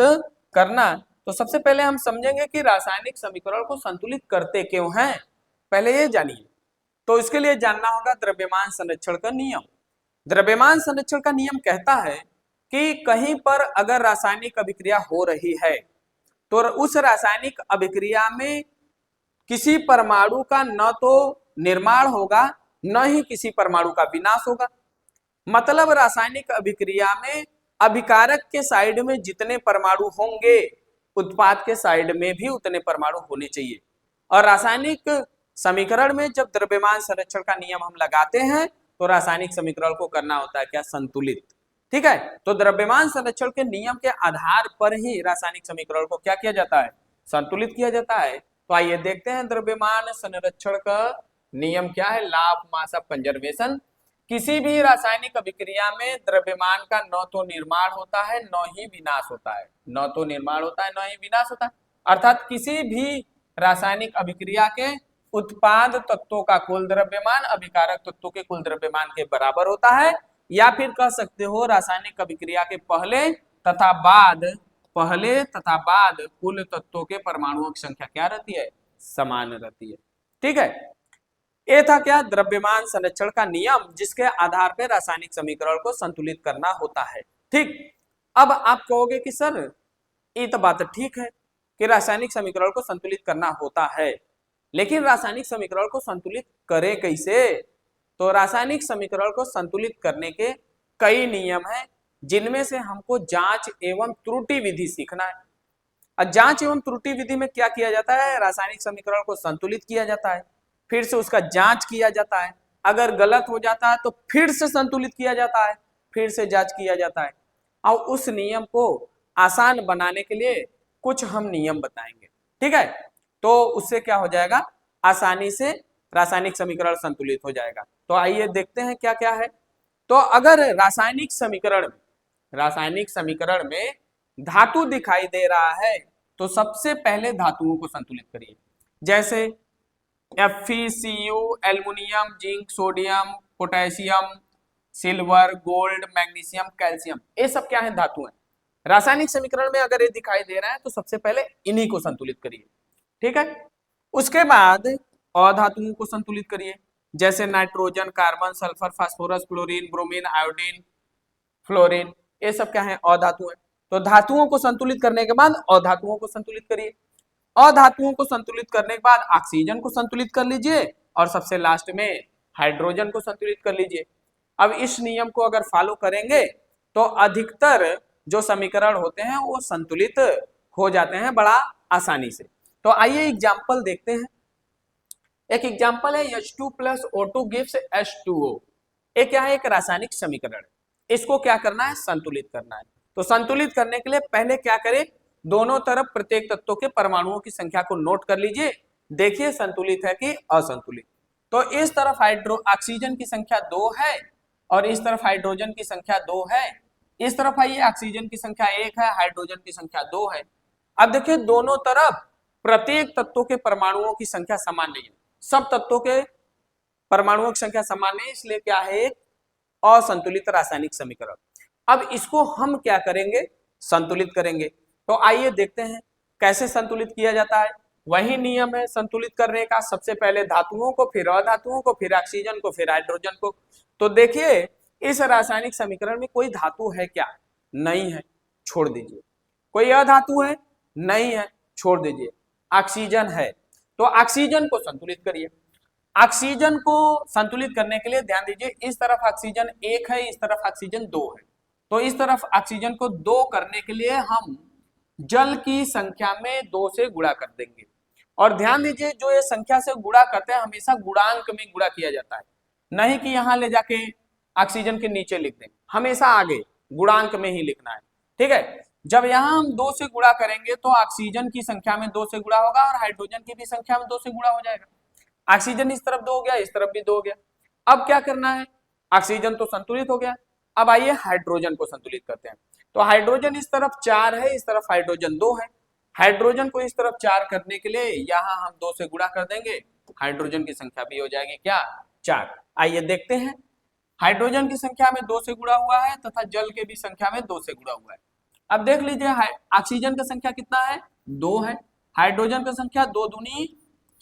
करना, तो सबसे पहले हम समझेंगे कि रासायनिक समीकरण को संतुलित करते क्यों हैं, पहले ये जानिए। तो इसके लिए जानना होगा द्रव्यमान संरक्षण का नियम। द्रव्यमान संरक्षण का नियम कहता है कि कहीं पर अगर रासायनिक अभिक्रिया हो रही है तो उस रासायनिक अभिक्रिया में किसी परमाणु का न तो निर्माण होगा न ही किसी परमाणु का विनाश होगा। मतलब रासायनिक अभिक्रिया में अभिकारक के साइड में जितने परमाणु होंगे उत्पाद के साइड में भी उतने परमाणु होने चाहिए। और रासायनिक समीकरण में जब द्रव्यमान संरक्षण का नियम हम लगाते हैं तो रासायनिक समीकरण को करना होता है क्या, संतुलित, ठीक है। तो द्रव्यमान संरक्षण के नियम के आधार पर ही रासायनिक समीकरण को क्या किया जाता है, संतुलित किया जाता है। तो आइए देखते हैं द्रव्यमान संरक्षण का नियम क्या है, law of mass of conservation. किसी भी रासायनिक अभिक्रिया में द्रव्यमान का न तो निर्माण होता है न ही विनाश होता है, न तो निर्माण होता है न ही विनाश होता है। अर्थात किसी भी रासायनिक अभिक्रिया के उत्पाद तत्वों का कुल द्रव्यमान अभिकारक तत्वों के कुल द्रव्यमान के बराबर होता है, या फिर कह सकते हो रासायनिक अभिक्रिया के पहले तथा बाद कुल तत्वों के परमाणुओं की संख्या क्या रहती है, समान रहती है, ठीक है। ये था क्या, द्रव्यमान संरक्षण का नियम, जिसके आधार पर रासायनिक समीकरण को संतुलित करना होता है, ठीक। अब आप कहोगे कि सर ये तो बात ठीक है कि रासायनिक समीकरण को संतुलित करना होता है, लेकिन रासायनिक समीकरण को संतुलित करें कैसे। तो रासायनिक समीकरण को संतुलित करने के कई नियम हैं, जिनमें से हमको जांच एवं त्रुटि विधि सीखना है। और जांच एवं त्रुटि विधि में क्या किया जाता है, रासायनिक समीकरण को संतुलित किया जाता है, फिर से उसका जांच किया जाता है, अगर गलत हो जाता है तो फिर से संतुलित किया जाता है, फिर से जांच किया जाता है। और उस नियम को आसान बनाने के लिए कुछ हम नियम बताएंगे, ठीक है। तो उससे क्या हो जाएगा, आसानी से रासायनिक समीकरण संतुलित हो जाएगा। तो आइए देखते हैं क्या क्या है। तो अगर रासायनिक समीकरण में धातु दिखाई दे रहा है तो सबसे पहले धातुओं को संतुलित करिए, जैसे FeCu, aluminium, zinc, sodium, potassium, silver, gold, magnesium, calcium, ये सब क्या है, धातु हैं। रासायनिक समीकरण में अगर ये दिखाई दे रहा है तो सबसे पहले इन्हीं को संतुलित करिए, ठीक है। उसके बाद अधातुओं को संतुलित करिए, जैसे nitrogen, carbon, sulphur, phosphorus, chlorine, bromine, iodine, fluorine, ये सब क्या है, अधातु है। तो धातुओं को संतुलित करने के बाद अधातुओं को संतुलित करिए। अधातुओं को संतुलित करने के बाद ऑक्सीजन को संतुलित कर लीजिए और सबसे लास्ट में हाइड्रोजन को संतुलित कर लीजिए। अब इस नियम को अगर फॉलो करेंगे तो अधिकतर जो समीकरण होते हैं वो संतुलित हो जाते हैं बड़ा आसानी से। तो आइए एग्जाम्पल देखते हैं। एक एग्जाम्पल है H2 + O2 gives H2O। ये क्या है, एक रासायनिक समीकरण। इसको क्या करना है, संतुलित करना है। तो संतुलित करने के लिए पहले क्या करें, दोनों तरफ प्रत्येक तत्वों के परमाणुओं की संख्या को नोट कर लीजिए, देखिए संतुलित है कि असंतुलित। तो इस तरफ ऑक्सीजन की संख्या 2 है और इस तरफ हाइड्रोजन की संख्या 2 है। इस तरफ आइए ऑक्सीजन की संख्या 1 है, हाइड्रोजन की संख्या 2 है। अब देखिए दोनों तरफ प्रत्येक तत्वों के परमाणुओं की संख्या समान नहीं है, सब तत्वों के परमाणुओं की संख्या समान नहीं, इसलिए क्या है एक असंतुलित रासायनिक समीकरण। अब इसको हम क्या करेंगे, संतुलित करेंगे। तो आइए देखते हैं कैसे संतुलित किया जाता है। वही नियम है संतुलित करने का, सबसे पहले धातुओं को, फिर अधातुओं को, फिर ऑक्सीजन को, फिर हाइड्रोजन को। तो देखिए इस रासायनिक समीकरण में कोई धातु है क्या, नहीं है, छोड़ दीजिए। कोई अधातु है, नहीं है, छोड़ दीजिए। ऑक्सीजन है, तो ऑक्सीजन को संतुलित करिए। ऑक्सीजन को संतुलित करने के लिए ध्यान दीजिए, इस तरफ ऑक्सीजन 1 है, इस तरफ ऑक्सीजन 2 है। तो इस तरफ ऑक्सीजन को 2 करने के लिए हम जल की संख्या में 2 से गुणा कर देंगे। और ध्यान दीजिए जो ये संख्या से गुणा करते हैं हमेशा गुणांक में गुणा किया जाता है, नहीं कि यहां ले जाके ऑक्सीजन के नीचे लिख दें, हमेशा आगे गुणांक में ही लिखना है। ठीक है, जब यहां हम 2 से गुणा करेंगे तो ऑक्सीजन की संख्या में 2 से गुणा होगा और हाइड्रोजन की भी संख्या में 2 से गुणा हो जाएगा। ऑक्सीजन इस तरफ 2 हो गया, इस तरफ भी 2 हो गया। अब क्या करना है, ऑक्सीजन तो संतुलित हो गया, अब आइए हाइड्रोजन को संतुलित करते हैं। तो हाइड्रोजन इस तरफ 4 है, इस तरफ हाइड्रोजन 2 है। हाइड्रोजन को इस तरफ 4 करने के लिए यहां हम 2 से गुणा कर देंगे, हाइड्रोजन की संख्या भी हो जाएगी क्या, 4। आइए देखते हैं, हाइड्रोजन की संख्या में 2 से गुणा हुआ है तथा जल के भी संख्या में 2 से गुणा हुआ है। अब देख लीजिए ऑक्सीजन का संख्या कितना है, 2 है। हाइड्रोजन का संख्या 2 दूनी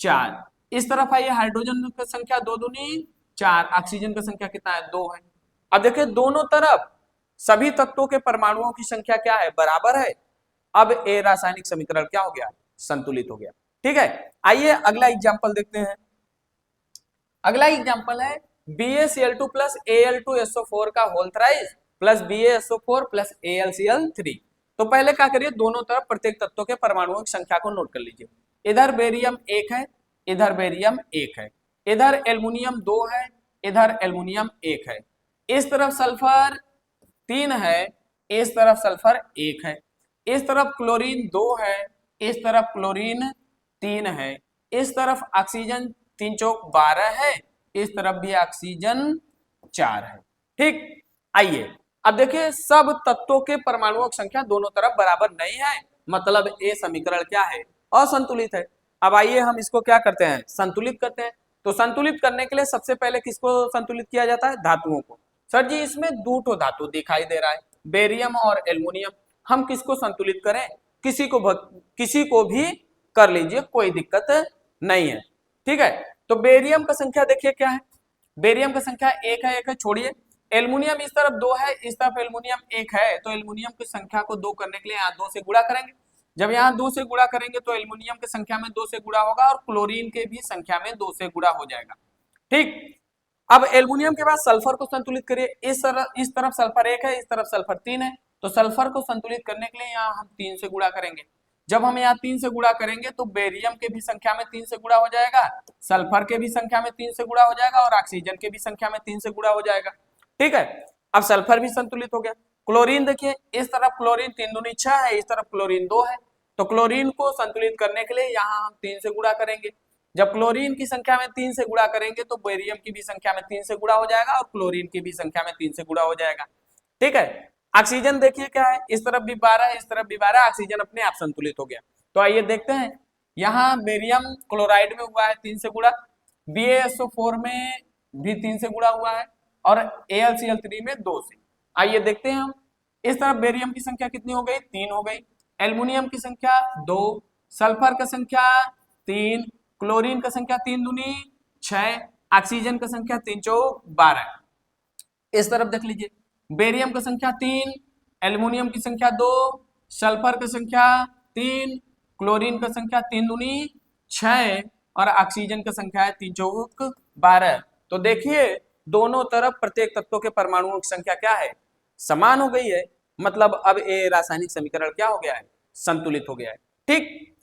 4। इस तरफ आइए हाइड्रोजन की संख्या 2 दूनी 4, ऑक्सीजन का संख्या कितना है, 2 है। अब देखिए दोनों तरफ सभी तत्वों के परमाणुओं की संख्या क्या है, बराबर है। अब ये रासायनिक समीकरण क्या हो गया, संतुलित हो गया। ठीक है, आइए अगला एग्जांपल देखते हैं। अगला एग्जांपल है BaCl2 प्लस Al2SO4 का whole thrice plus BaSO4 plus AlCl3। तो पहले क्या करिए, दोनों तरफ प्रत्येक तत्वों के परमाणुओं की संख्या को नोट कर लीजिए। इधर बेरियम 1 है, इधर बेरियम 1 है, इधर एल्युमिनियम 2 है, इधर एल्युमिनियम 1 है। इस तरफ सल्फर 3 है, इस तरफ सल्फर 1 है। इस तरफ क्लोरीन 2 है, इस तरफ क्लोरीन 3 है। इस तरफ ऑक्सीजन 3 चौक 12 है, इस तरफ भी ऑक्सीजन 4 है। ठीक, आइए अब देखिए सब तत्वों के परमाणुओं की संख्या दोनों तरफ बराबर नहीं है, मतलब ये समीकरण क्या है, असंतुलित है। अब आइए हम इसको क्या करते हैं, संतुलित करते हैं। तो संतुलित करने के लिए सबसे पहले किसको संतुलित किया जाता है, धातुओं को। सर जी इसमें 2 ठो धातु दिखाई दे रहा है, बेरियम और एल्युमिनियम। हम किसको संतुलित करें, किसी को भी कर लीजिए, कोई दिक्कत नहीं है। ठीक है, तो बेरियम का संख्या देखिए क्या है, बेरियम का संख्या 1 है, 1 है, छोड़िए। एल्युमिनियम इस तरफ 2 है, इस तरफ एल्युमिनियम 1 है, तो एल्युमिनियम की संख्या को 2 करने के लिए यहाँ 2 से गुणा करेंगे। जब यहाँ 2 से गुणा करेंगे तो एल्युमिनियम की संख्या में 2 से गुणा होगा और क्लोरीन के भी संख्या में 2 से गुणा हो जाएगा। ठीक, अब एल्युमिनियम के बाद सल्फर को संतुलित करिए। इस तरफ सल्फर 1 है, इस तरफ सल्फर 3 है, तो सल्फर को संतुलित करने के लिए यहाँ हम 3 से गुणा करेंगे। जब हम यहाँ 3 से गुणा करेंगे तो बेरियम के भी संख्या में 3 से गुणा हो जाएगा, सल्फर के भी संख्या में 3 से गुणा हो जाएगा और ऑक्सीजन के भी संख्या में 3 से गुणा हो जाएगा। ठीक है, अब सल्फर भी संतुलित हो गया। क्लोरीन देखिए, इस तरफ क्लोरीन 3 दूनी 6 है, इस तरफ क्लोरीन 2 है, तो क्लोरीन को संतुलित करने के लिए यहाँ हम 3 से गुणा करेंगे। जब क्लोरीन की संख्या में 3 से गुणा करेंगे तो बेरियम की भी संख्या में 3 से गुणा हो जाएगा और क्लोरीन की भी संख्या में 3 से गुणा हो जाएगा। ठीक है, ऑक्सीजन देखिए क्या है, इस तरफ भी 12 है, इस तरफ भी 12, ऑक्सीजन अपने आप संतुलित हो गया। तो आइए देखते हैं, यहाँ बेरियम क्लोराइड में हुआ है 3 से गुणा, BaSO4 में भी 3 से गुणा हुआ है और AlCl3 में 2 से। आइए देखते हैं हम, इस तरफ बेरियम की संख्या कितनी हो गई, 3 हो गई, एल्युमिनियम की संख्या 2, सल्फर का संख्या 3, क्लोरीन का संख्या 3 दूनी 6, ऑक्सीजन का संख्या 3 चौक 12। इस तरफ देख लीजिए, बेरियम का संख्या 3, एल्युमिनियम की संख्या 2, सल्फर का संख्या 3, क्लोरीन का संख्या 3 दूनी 6 और ऑक्सीजन का संख्या है 3 चौक 12। तो देखिए दोनों तरफ प्रत्येक तत्वों के परमाणुओं की संख्या क्या है, समान हो गई है, मतलब अब ये रासायनिक समीकरण क्या हो गया है, संतुलित हो गया है। ठीक,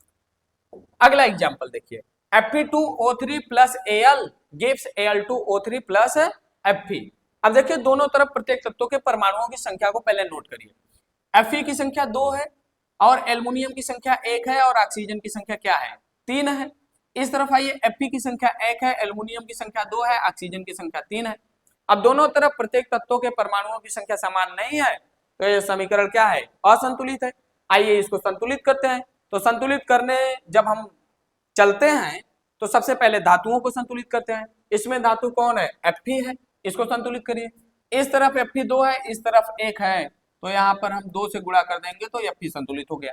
अगला एग्जांपल देखिए, Fe2O3 plus Al gives Al2O3 plus Fe। अब देखिए दोनों तरफ प्रत्येक तत्वों के परमाणुओं की संख्या को पहले नोट करिए। Fe की संख्या 2 है और एल्युमिनियम की संख्या 1 है और ऑक्सीजन की संख्या क्या है, 3 है। इस तरफ आइए, Fe की संख्या 1 है, एल्युमिनियम की संख्या 2 है, ऑक्सीजन की संख्या 3 है। अब दोनों तरफ प्रत्येक तत्वों के परमाणुओं की संख्या समान नहीं है, तो यह समीकरण क्या है, असंतुलित है। आइए इसको संतुलित करते हैं। तो संतुलित करने जब हम चलते हैं तो सबसे पहले धातुओं को संतुलित करते हैं। इसमें धातु कौन है, Fe है, इसको संतुलित करिए। इस तरफ Fe2 है, इस तरफ 1 है, तो यहाँ पर हम 2 से गुणा कर देंगे तो Fe संतुलित हो गया।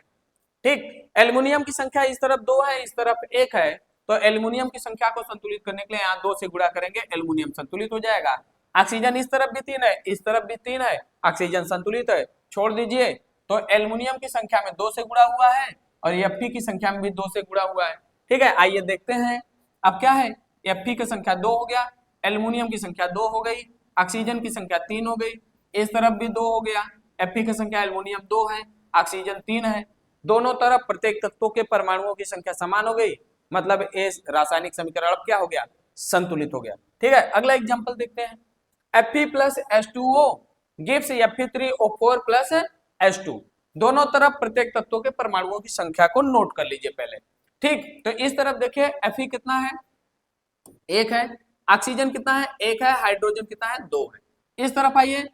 ठीक, एल्युमिनियम की संख्या इस तरफ 2 है, इस तरफ 1 है, तो एल्युमिनियम की संख्या को संतुलित करने के लिए यहाँ 2 से गुणा करेंगे, एल्युमिनियम संतुलित हो जाएगा। ऑक्सीजन इस तरफ भी 3 है, इस तरफ भी 3 है, ऑक्सीजन संतुलित है, छोड़ दीजिए। तो एल्युमिनियम की संख्या में 2 से गुणा हुआ है और Fe की संख्या में भी 2 से गुणा हुआ है। ठीक है, आइए देखते हैं अब क्या है। Fe की संख्या 2 हो गया, एल्युमिनियम की संख्या 2 हो गई, ऑक्सीजन की संख्या 3 हो गई, इस तरफ भी 2 हो गया। Fe की संख्या एल्युमिनियम 2 है, ऑक्सीजन 3 है, दोनों तरफ प्रत्येक तत्वों के परमाणुओं की संख्या समान हो गई, मतलब इस रासायनिक समीकरण अब क्या हो गया, संतुलित हो गया। ठीक है, अगला एग्जांपल देखते हैं। Fe plus H2O gives Fe3O4 plus H2। दोनों तरफ प्रत्येक तत्वों के परमाणुओं की संख्या को नोट कर लीजिए पहले। ठीक, तो इस तरफ देखिए Fe कितना है, 1 है, ऑक्सीजन कितना है, 1 है, हाइड्रोजन कितना है, 2 है। इस तरफ आइए,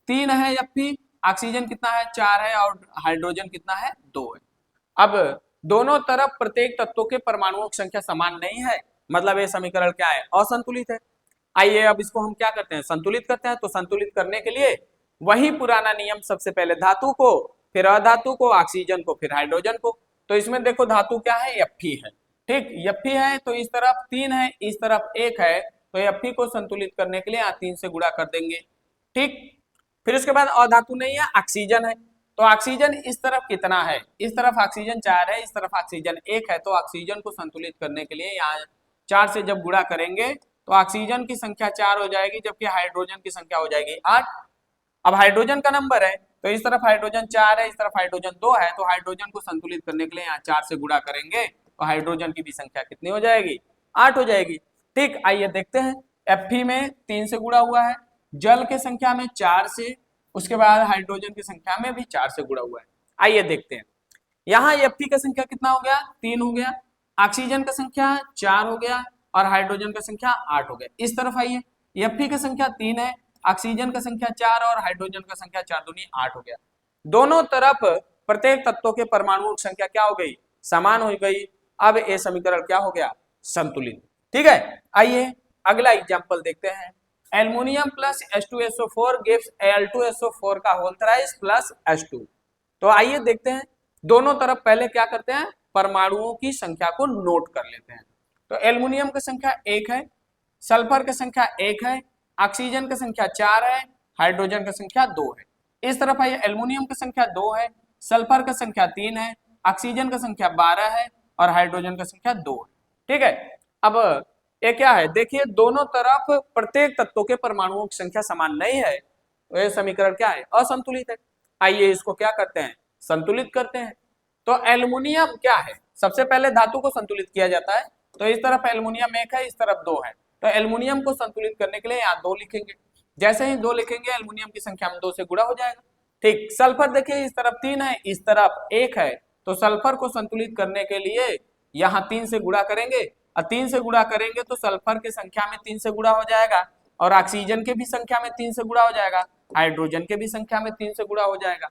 3 है Fe, ऑक्सीजन कितना है, 4 है, और हाइड्रोजन कितना है, 2 है। अब दोनों तरफ प्रत्येक तत्वों के परमाणुओं की संख्या समान नहीं है, मतलब ये समीकरण क्या है, असंतुलित है। आइए अब इसको हम क्या करते हैं, संतुलित करते हैं। तो संतुलित करने के लिए वही पुराना नियम, सबसे पहले धातु को, फिर अधातु को, ऑक्सीजन को, फिर हाइड्रोजन को। तो इसमें देखो धातु क्या है, Fe है। ठीक, Fe है तो इस तरफ 3 है, इस तरफ 1 है, तो Fe को संतुलित करने के लिए यहाँ 3 से गुणा कर देंगे। ठीक, फिर उसके बाद अधातु नहीं है, ऑक्सीजन है, तो ऑक्सीजन इस तरफ कितना है, इस तरफ ऑक्सीजन 4 है, इस तरफ ऑक्सीजन 1 है, तो ऑक्सीजन को संतुलित करने के लिए यहाँ 4 से जब गुणा करेंगे तो ऑक्सीजन की संख्या 4 हो जाएगी, जबकि हाइड्रोजन की संख्या हो जाएगी 8। अब हाइड्रोजन का नंबर है, तो इस तरफ हाइड्रोजन 4 है, इस तरफ हाइड्रोजन 2 है, तो हाइड्रोजन को संतुलित करने के लिए यहाँ 4 से गुणा करेंगे तो हाइड्रोजन की भी संख्या कितनी हो जाएगी, 8 हो जाएगी। ठीक, आइए देखते हैं। Fe में 3 से गुणा हुआ है, जल के संख्या में 4 से, उसके बाद हाइड्रोजन की संख्या में भी 4 से गुणा हुआ है। आइए देखते हैं, यहाँ Fe का संख्या कितना हो गया, 3 हो गया, ऑक्सीजन का संख्या 4 हो गया और हाइड्रोजन का संख्या 8 हो गया। इस तरफ आइए, Fe का संख्या 3 है, ऑक्सीजन का संख्या 4 और हाइड्रोजन का संख्या 4 दूनी 8 हो गया। दोनों तरफ प्रत्येक तत्वों के परमाणुओं की संख्या क्या हो गई, समान हो गई। अब ये समीकरण क्या हो गया, संतुलित। ठीक है, आइए अगला एग्जांपल देखते हैं। Aluminium plus H2SO4 gives Al2SO4 का होल थ्राइस प्लस H2। तो आइए देखते हैं, दोनों तरफ पहले क्या करते हैं, परमाणुओं की संख्या को नोट कर लेते हैं। तो एल्युमिनियम की संख्या 1 है, सल्फर की संख्या 1 है, ऑक्सीजन की संख्या 4 है, हाइड्रोजन की संख्या 2 है। इस तरफ आइए, एल्युमिनियम की संख्या 2 है, सल्फर की संख्या 3 है, ऑक्सीजन की संख्या 12 है और हाइड्रोजन की संख्या 2 है। ठीक है, अब ये क्या है, देखिए दोनों तरफ प्रत्येक तत्वों के परमाणुओं की संख्या समान नहीं है, तो ये समीकरण क्या है, असंतुलित है। आइए इसको क्या करते हैं, संतुलित करते हैं। तो एल्युमिनियम क्या है, सबसे पहले धातु को संतुलित किया जाता है। तो इस तरफ एल्युमिनियम 1 है, इस तरफ 2 है, तो एल्युमिनियम को संतुलित करने के लिए यहाँ 2 लिखेंगे। जैसे ही 2 लिखेंगे एल्युमिनियम की संख्या में 2 से गुणा हो जाएगा। ठीक, सल्फर देखिए इस तरफ 3 है, इस तरफ 1 है, तो सल्फर को संतुलित करने के लिए यहाँ 3 से गुणा करेंगे, और 3 से गुणा करेंगे तो सल्फर की संख्या में 3 से गुणा हो जाएगा और ऑक्सीजन के भी संख्या में 3 से गुणा हो जाएगा, हाइड्रोजन के भी संख्या में 3 से गुणा हो जाएगा।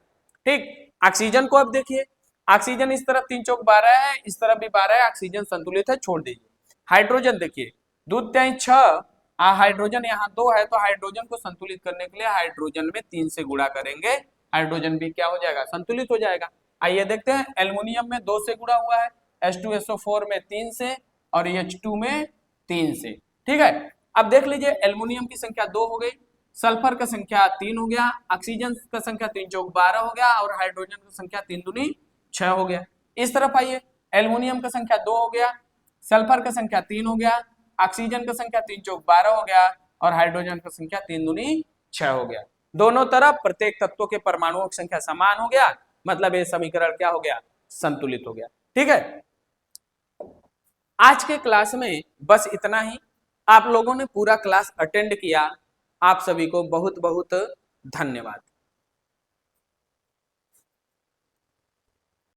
ठीक, ऑक्सीजन को अब देखिए, ऑक्सीजन इस तरफ 3 चौक 12 है, इस तरफ भी 12 है, ऑक्सीजन संतुलित है, छोड़ दीजिए। हाइड्रोजन देखिए, 2 3 6, हाइड्रोजन यहाँ 2 है, तो हाइड्रोजन को संतुलित करने के लिए हाइड्रोजन में 3 से गुणा करेंगे, हाइड्रोजन भी क्या हो जाएगा, संतुलित हो जाएगा। आइए देखते हैं, एल्युमिनियम में 2 से गुणा हुआ है, H2SO4 में 3 से और H2 में 3 से। ठीक है, अब देख लीजिए, एल्युमिनियम की संख्या 2 हो गई, सल्फर का संख्या 3 हो गया, ऑक्सीजन का संख्या 3 चौक 12 हो गया और हाइड्रोजन की संख्या 3 दूनी 6 हो गया। इस तरफ आइए, एल्युमिनियम का संख्या 2 हो गया, सल्फर का संख्या 3 हो गया, ऑक्सीजन का संख्या 3 चौक 12 हो गया और हाइड्रोजन का संख्या 3 दूनी 6 हो गया। दोनों तरफ प्रत्येक तत्वों के परमाणुओं की संख्या समान हो गया, मतलब ये समीकरण क्या हो गया, संतुलित हो गया। ठीक है, आज के क्लास में बस इतना ही। आप लोगों ने पूरा क्लास अटेंड किया, आप सभी को बहुत बहुत धन्यवाद।